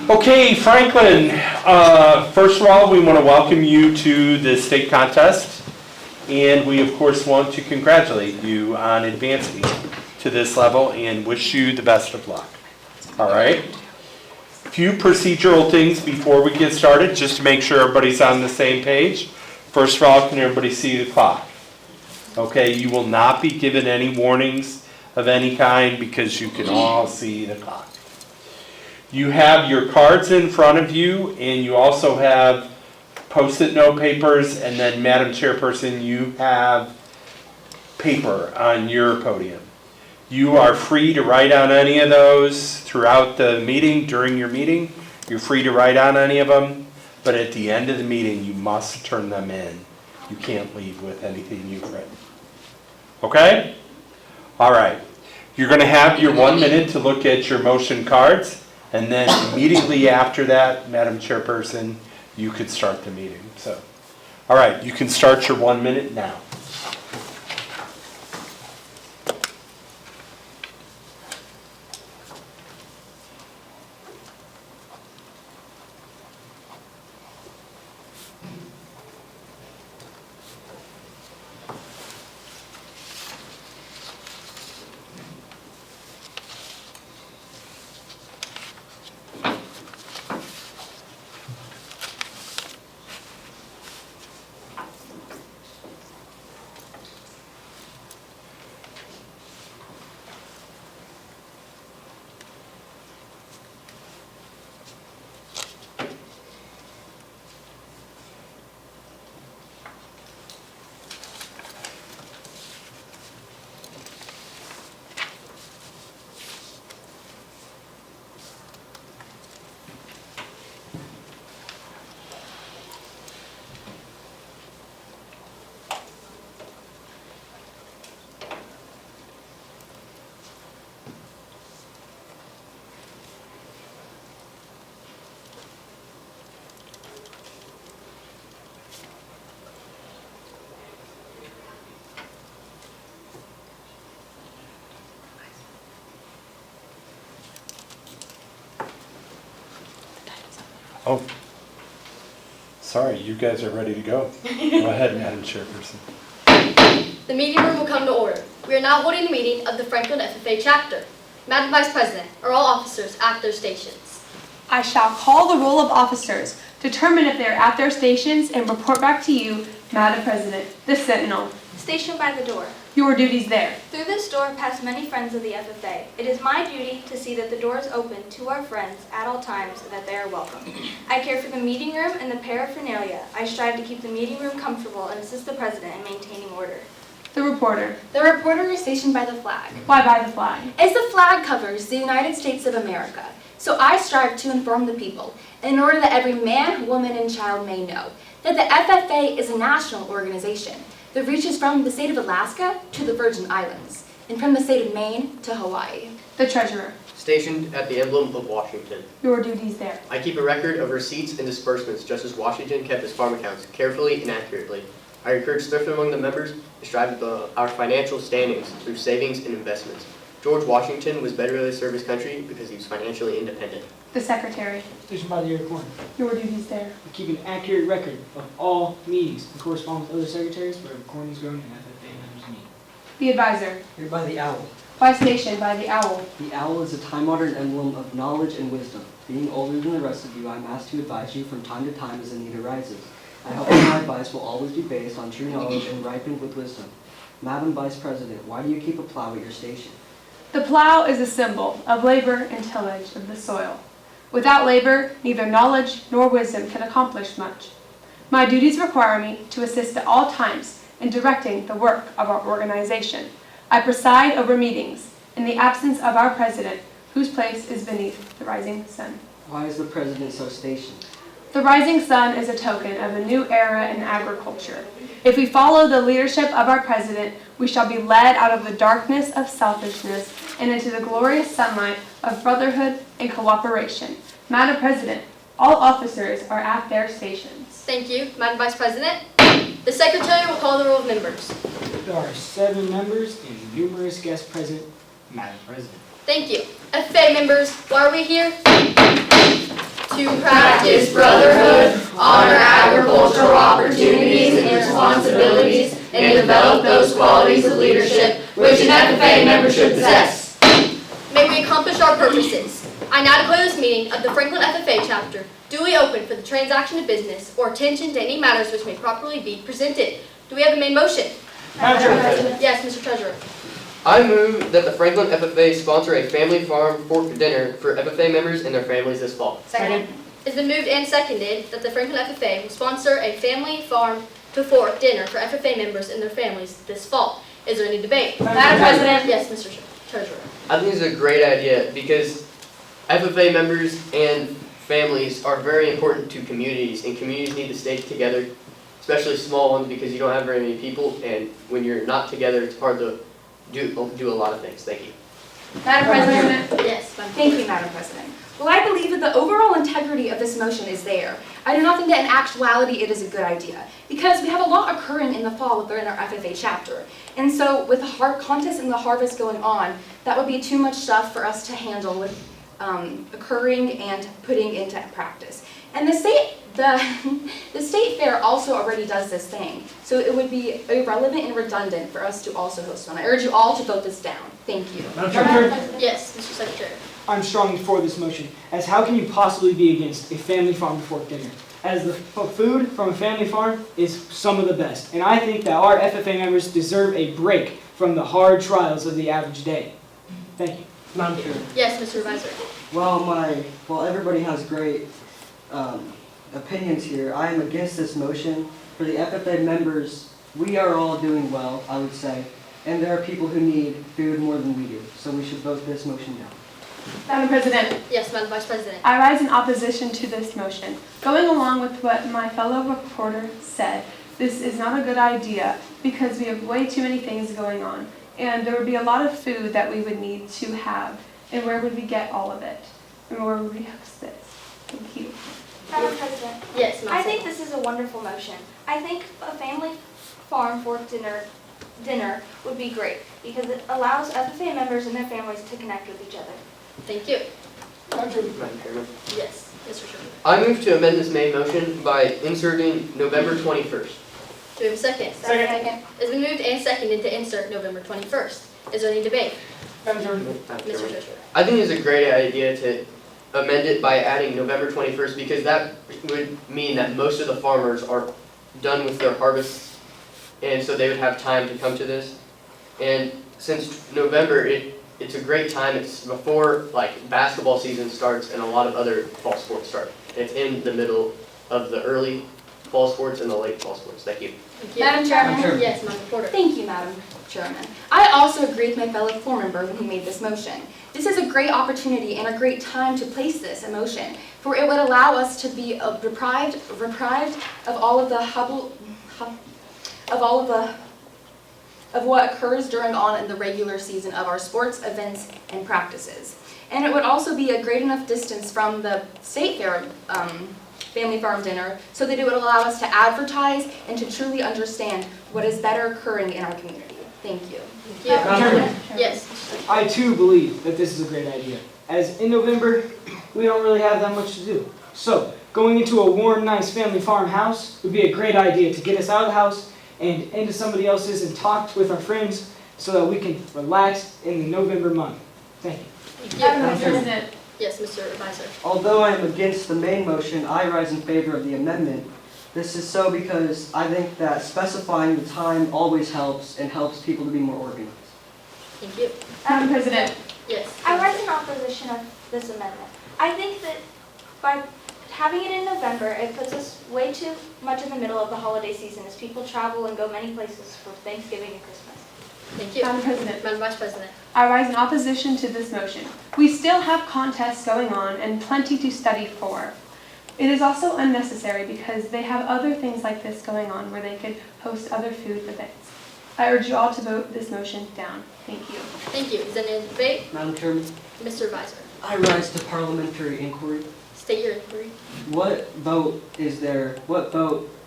Okay, Franklin, first of all, we want to welcome you to the state contest, and we of course want to congratulate you on advancing to this level and wish you the best of luck. All right? Few procedural things before we get started, just to make sure everybody's on the same page. First of all, can everybody see the clock? Okay, you will not be given any warnings of any kind because you can all see the clock. You have your cards in front of you, and you also have Post-it note papers, and then Madam Chairperson, you have paper on your podium. You are free to write on any of those throughout the meeting, during your meeting. You're free to write on any of them, but at the end of the meeting, you must turn them in. You can't leave with anything you've written. Okay? All right. You're going to have your 1 minute to look at your motion cards. And then immediately after that, Madam Chairperson, you could start the meeting. So, all right, you can start your 1 minute now. Oh, sorry, you guys are ready to go. Go ahead, Madam Chairperson. The meeting room will come to order. We are now holding a meeting of the Franklin FFA chapter. Madam Vice President, are all officers at their stations? I shall call the roll of officers, determine if they are at their stations, and report back to you, Madam President, the Sentinel. Stationed by the door. Your duties there. Through this door pass many friends of the FFA. It is my duty to see that the door is open to our friends at all times and that they are welcome. I care for the meeting room and the paraphernalia. I strive to keep the meeting room comfortable and assist the President in maintaining order. The reporter. The reporter is stationed by the flag. Why by the flag? As the flag covers the United States of America, so I strive to inform the people in order that every man, woman, and child may know that the FFA is a national organization that reaches from the state of Alaska to the Virgin Islands, and from the state of Maine to Hawaii. The treasurer. Stationed at the emblem of Washington. Your duties there. I keep a record of receipts and disbursements just as Washington kept his farm accounts carefully and accurately. I encourage thrift among the members and strive to build our financial standings through savings and investments. George Washington was better to serve his country because he was financially independent. The secretary. Stationed by the year corner. Your duties there. We keep an accurate record of all meetings and correspond with other secretaries wherever corn is grown and FFA members meet. The advisor. Here by the owl. Why stationed by the owl? The owl is a time-honored emblem of knowledge and wisdom. Being older than the rest of you, I am asked to advise you from time to time as a need arises. I hope that my advice will always be based on true knowledge and ripened with wisdom. Madam Vice President, why do you keep a plow at your station? The plow is a symbol of labor and tillage of the soil. Without labor, neither knowledge nor wisdom can accomplish much. My duties require me to assist at all times in directing the work of our organization. I preside over meetings in the absence of our president, whose place is beneath the rising sun. Why is the President so stationed? The rising sun is a token of a new era in agriculture. If we follow the leadership of our president, we shall be led out of the darkness of selfishness and into the glorious sunlight of brotherhood and cooperation. Madam President, all officers are at their stations. Thank you, Madam Vice President. The Secretary will call the roll of members. There are 7 members and numerous guests present, Madam President. Thank you. FFA members, why are we here? To practice brotherhood, honor agricultural opportunities and responsibilities, and develop those qualities of leadership which an FFA member should possess. May we accomplish our purposes. I now declare this meeting of the Franklin FFA chapter duly open for the transaction of business or attention to any matters which may properly be presented. Do we have a main motion? Madam President. Yes, Mr. Treasurer. I move that the Franklin FFA sponsor a family farm fork dinner for FFA members and their families this fall. Second. It's been moved and seconded that the Franklin FFA will sponsor a family farm to fork dinner for FFA members and their families this fall. Is there any debate? Madam President. Yes, Mr. Treasurer. I think it's a great idea because FFA members and families are very important to communities, and communities need to stay together, especially small ones, because you don't have very many people, and when you're not together, it's hard to do a lot of things. Thank you. Madam President. Yes, Madam. Thank you, Madam President. Well, I believe that the overall integrity of this motion is there. I do not think that in actuality it is a good idea, because we have a lot occurring in the fall within our FFA chapter. And so with the contest and the harvest going on, that would be too much stuff for us to handle with occurring and putting into practice. And the state fair also already does this thing, so it would be irrelevant and redundant for us to also host one. I urge you all to vote this down. Thank you. Madam Secretary. Yes, Mr. Secretary. I'm strongly for this motion, as how can you possibly be against a family farm to fork dinner? As the food from a family farm is some of the best, and I think that our FFA members deserve a break from the hard trials of the average day. Thank you. Madam Chair. Yes, Mr. Advisor. While everybody has great opinions here, I am against this motion. For the FFA members, we are all doing well, I would say, and there are people who need food more than we do, so we should vote this motion down. Madam President, Yes, Madam Vice President. I rise in opposition to this motion. Going along with what my fellow reporter said, this is not a good idea because we have way too many things going on, and there would be a lot of food that we would need to have, and where would we get all of it? And where would we host this? Thank you. Madam President, Yes, Madam I think Secretary. this is a wonderful motion. I think a family farm fork dinner would be great because it allows FFA members and their families to connect with each other. Thank you. Madam Chairman. Yes, Mr. Treasurer. I move to amend this main motion by inserting November 21st. Do we have a second? Second. It's been moved and seconded to insert November 21st. Is there any debate? Madam Chairman. Madam Mr. Chairman. Treasurer. I think it's a great idea to amend it by adding November 21st because that would mean that most of the farmers are done with their harvests, and so they would have time to come to this. And since November, it's a great time. It's before basketball season starts and a lot of other fall sports start. It's in the middle of the early fall sports and the late fall sports. Thank you. Thank you. Madam Chairman. Madam Chairman. Yes, Madam Reporter. Thank you, Madam Chairman. I also agree with my fellow floor member when he made this motion. This is a great opportunity and a great time to place this in motion, for it would allow us to be deprived of all of the of what occurs in the regular season of our sports events and practices. And it would also be a great enough distance from the state fair family farm dinner so that it would allow us to advertise and to truly understand what is better occurring in our community. Thank you. Thank you. Madam Chairman. Yes. I too believe that this is a great idea, as in November, we don't really have that much to do. So, going into a warm, nice family farmhouse would be a great idea to get us out of the house and into somebody else's and talk with our friends so that we can relax in the November month. Thank you. Thank you. Madam President, Yes, Mr. Advisor. Although I am against the main motion, I rise in favor of the amendment. This is so because I think that specifying the time always helps and helps people to be more organized. Thank you. Madam President, Yes. I rise in opposition of this amendment. I think that by having it in November, it puts us way too much in the middle of the holiday season as people travel and go many places for Thanksgiving and Christmas. Thank you. Madam President. Madam Vice President. I rise in opposition to this motion. We still have contests going on and plenty to study for. It is also unnecessary because they have other things like this going on where they could host other food events. I urge you all to vote this motion down. Thank you. Thank you. Is there any debate? Madam Chairman, Mr. Advisor. I rise to parliamentary inquiry. State your inquiry. What vote does there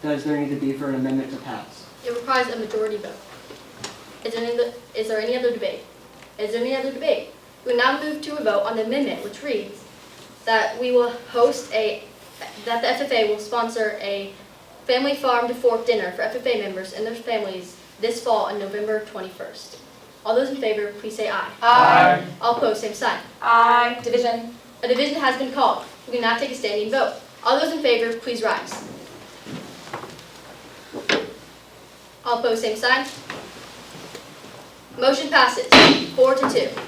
need to be for an amendment to pass? It requires a majority vote. Is there any other debate? Is there any other debate? We will now move to a vote on the amendment, which reads, that we will that the FFA will sponsor a family farm to fork dinner for FFA members and their families this fall on November 21st. All those in favor, please say aye. Aye. All opposed, same sign. Aye. Division. A division has been called. We can now take a standing vote. All those in favor, please rise. All opposed, same sign. Motion passes 4-2.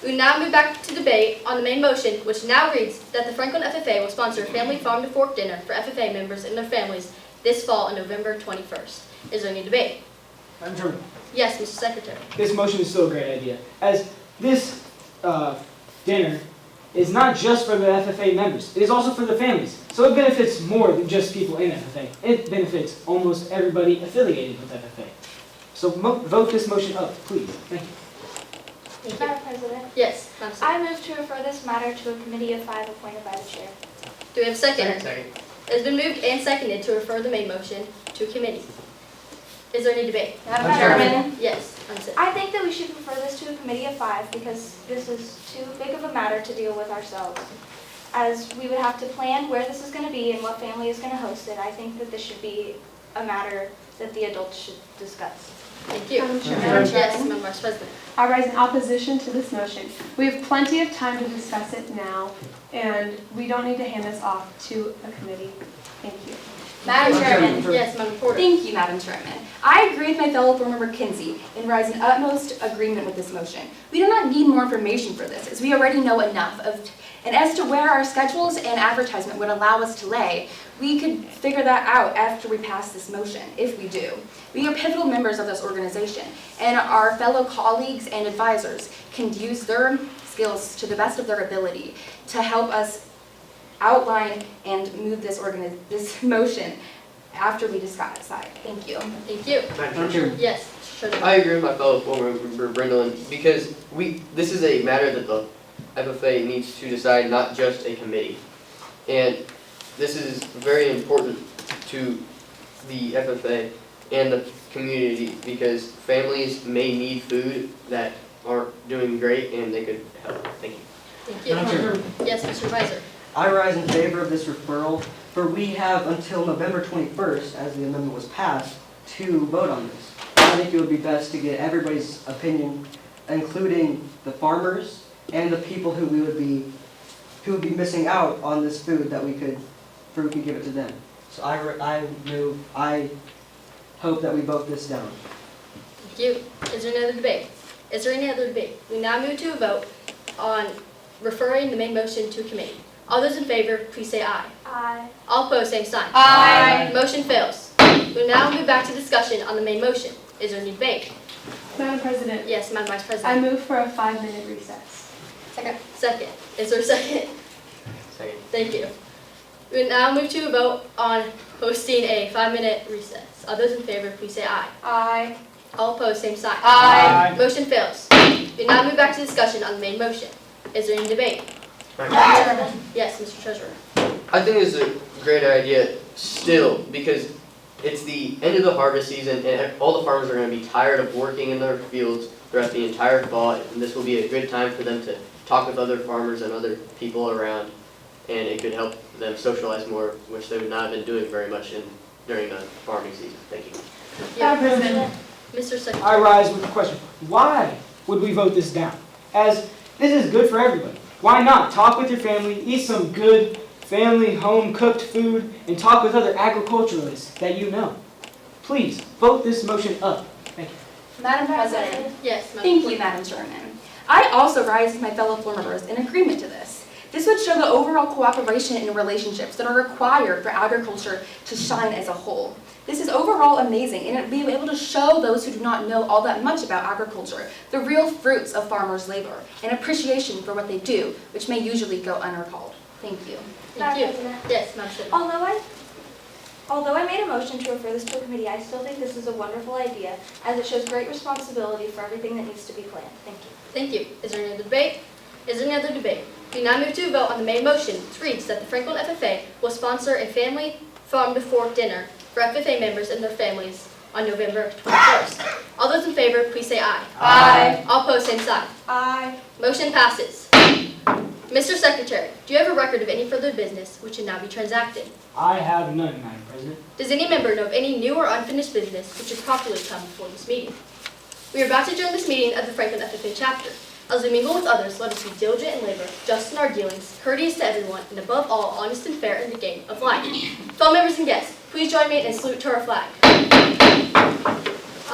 We now move back to debate on the main motion, which now reads that the Franklin FFA will sponsor a family farm to fork dinner for FFA members and their families this fall on November 21st. Is there any debate? Madam Chairman, Yes, Mr. Secretary. this motion is still a great idea, as this dinner is not just for the FFA members, it is also for the families. So it benefits more than just people in FFA. It benefits almost everybody affiliated with FFA. So vote this motion up, please. Thank you. Thank you. Madam President, Yes, Madam Secretary. I move to refer this matter to a committee of 5 appointed by the chair. Do we have a second? Second. It has been moved and seconded to refer the main motion to committee. Is there any debate? Madam Madam Chairman. Yes, Madam Secretary. I think that we should refer this to a committee of 5 because this is too big of a matter to deal with ourselves. As we would have to plan where this is going to be and what family is going to host it, I think that this should be a matter that the adults should discuss. Thank you. Madam Chair. Madam Chair. Yes, Madam Vice President. I rise in opposition to this motion. We have plenty of time to discuss it now, and we don't need to hand this off to a committee. Thank you. Madam Chairman. Yes, Madam Porter. Thank you, Madam Chairman. I agree with my fellow board member Kinsey and rise in utmost agreement with this motion. We do not need more information for this, as we already know enough and as to where our schedules and advertisement would allow us to lay, we could figure that out after we pass this motion, if we do. We are pivotal members of this organization, and our fellow colleagues and advisors can use their skills to the best of their ability to help us outline and move this motion after we decide. Thank you. Thank you. Madam Chairman. Yes, Mr. Treasurer. I agree with my fellow board member Brindlin, because this is a matter that the FFA needs to decide, not just a committee. And this is very important to the FFA and the community, because families may need food that aren't doing great and they could help. Thank you. Thank you. Madam Chairman. Yes, Mr. Visor. I rise in favor of this referral, for we have until November 21st, as the amendment was passed, to vote on this. I think it would be best to get everybody's opinion, including the farmers and the people who would be missing out on this food that we could give it to them. So I hope that we vote this down. Thank you. Is there any other debate? Is there any other debate? We now move to a vote on referring the main motion to committee. All those in favor, please say aye. Aye. All opposed, same sign. Aye. Motion fails. We now move back to discussion on the main motion. Is there any debate? Madam President, Yes, Madam Vice I President. move for a 5-minute recess. Second. Is there a second? Second. Thank you. We now move to a vote on hosting a 5-minute recess. All those in favor, please say aye. Aye. All opposed, same sign. Aye. Motion fails. We now move back to discussion on the main motion. Is there any debate? Yes, Mr. Treasurer. I think this is a great idea still, because it's the end of the harvest season and all the farmers are going to be tired of working in their fields throughout the entire fall, and this will be a good time for them to talk with other farmers and other people around, and it could help them socialize more, which they would not have been doing very much during the farming season. Thank you. Madam President, Mr. Secretary. I rise with the question, why would we vote this down? As this is good for everybody. Why not talk with your family, eat some good family home-cooked food, and talk with other agriculturalists that you know? Please, vote this motion up. Thank you. Madam President. Yes, Madam Thank Clerk. you, Madam Chairman. I also rise with my fellow board members in agreement to this. This would show the overall cooperation and relationships that are required for agriculture to shine as a whole. This is overall amazing, and it would be able to show those who do not know all that much about agriculture the real fruits of farmers' labor and appreciation for what they do, which may usually go unrecalled. Thank you. Thank you. Madam President. Yes, Madam Secretary. Although I made a motion to refer this to a committee, I still think this is a wonderful idea, as it shows great responsibility for everything that needs to be planned. Thank you. Thank you. Is there any other debate? Is there any other debate? We now move to a vote on the main motion, which reads that the Franklin FFA will sponsor a family farm to fork dinner for FFA members and their families on November 21st. All those in favor, please say aye. Aye. All opposed, same sign. Aye. Motion passes. Mr. Secretary, do you have a record of any further business which should now be transacted? I have none, Madam President. Does any member know of any new or unfinished business which should properly come before this meeting? We are about to join this meeting of the Franklin FFA chapter. As we mingle with others, let us be diligent in labor, just in our dealings, courteous to everyone, and above all, honest and fair in the game of life. Fellow members and guests, please join me in salute to our flag.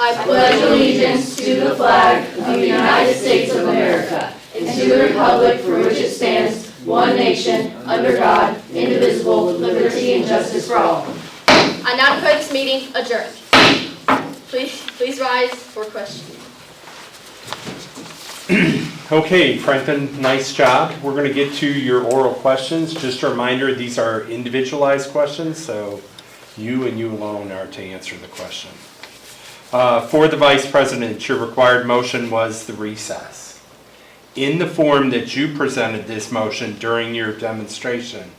I pledge allegiance to the flag of the United States of America and to the republic for which it stands, one nation, under God, indivisible, with liberty and justice for all. I now declare this meeting adjourned. Please rise for questions. Okay, Franklin, nice job. We're going to get to your oral questions. Just a reminder, these are individualized questions, so you and you alone are to answer the question. For the Vice President, your required motion was the recess. In the form that you presented this motion during your demonstration,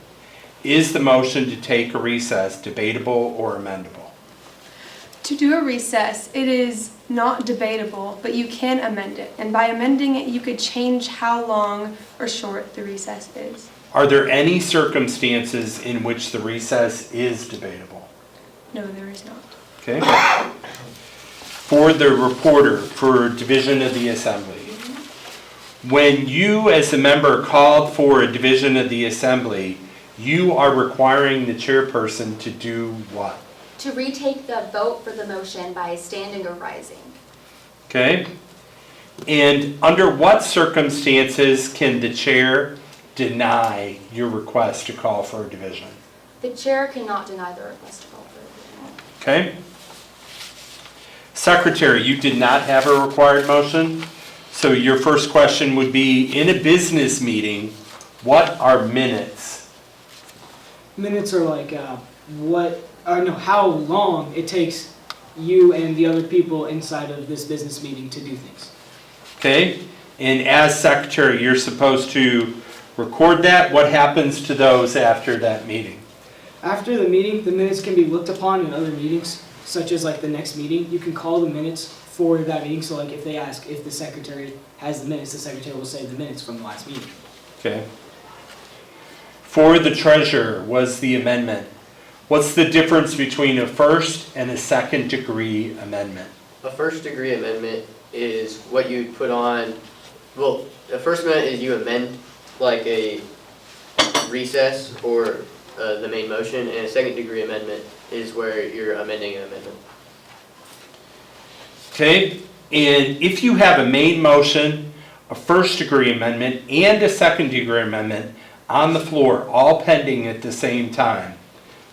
is the motion to take a recess debatable or amendable? To do a recess, it is not debatable, but you can amend it. And by amending it, you could change how long or short the recess is. Are there any circumstances in which the recess is debatable? No, there is not. Okay. For the reporter for Division of the Assembly, when you as a member called for a division of the Assembly, you are requiring the chairperson to do what? To retake the vote for the motion by standing or rising. Okay? And under what circumstances can the chair deny your request to call for a division? The chair cannot deny the request to call for a division. Okay? Secretary, you did not have a required motion, so your first question would be, in a business meeting, what are minutes? Minutes are like how long it takes you and the other people inside of this business meeting to do things. Okay? And as secretary, you're supposed to record that. What happens to those after that meeting? After the meeting, the minutes can be looked upon in other meetings, such as like the next meeting. You can call the minutes for that meeting. So like if they ask if the secretary has the minutes, the secretary will say the minutes from the last meeting. Okay. For the treasurer was the amendment. What's the difference between a first and a second degree amendment? A first degree amendment is what you put on, well, the first amendment is you amend like a recess or the main motion, and a second degree amendment is where you're amending an amendment. Okay, and if you have a main motion, a first degree amendment, and a second degree amendment on the floor, all pending at the same time,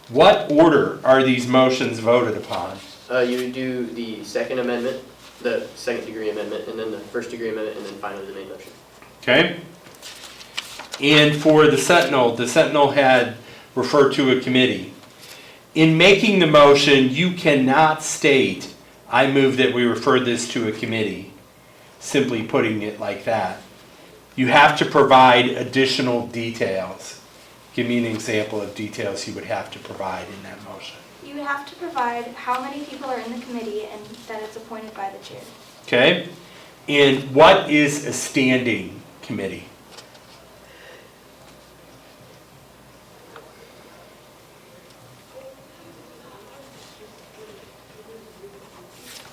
what order are these motions voted upon? You would do the second amendment, the second degree amendment, and then the first degree amendment, and then finally the main motion. Okay? And for the Sentinel had referred to a committee. In making the motion, you cannot state, I move that we refer this to a committee, simply putting it like that. You have to provide additional details. Give me an example of details you would have to provide in that motion. You would have to provide how many people are in the committee and that it's appointed by the chair. Okay? And what is a standing committee?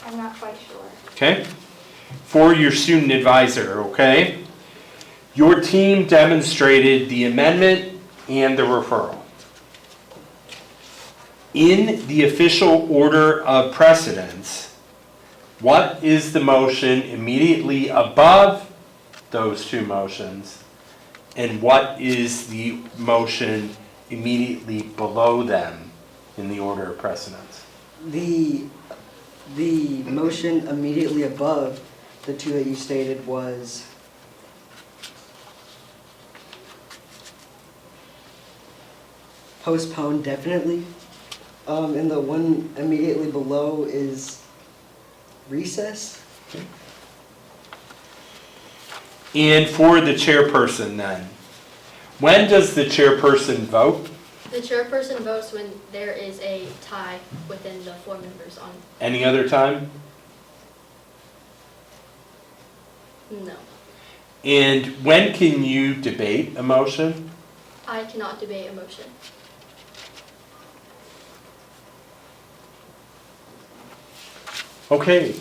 I'm not quite sure. Okay? For your student advisor, okay? Your team demonstrated the amendment and the referral. In the official order of precedence, what is the motion immediately above those two motions, and what is the motion immediately below them in the order of precedence? The motion immediately above the two that you stated was postpone definitely. And the one immediately below is recess. Okay. And for the chairperson then, when does the chairperson vote? The chairperson votes when there is a tie within the four members on. Any other time? No. And when can you debate a motion? I cannot debate a motion. Okay.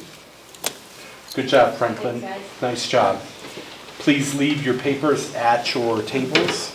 Good job, Franklin. Thanks, guys. Nice job. Please leave your papers at your tables.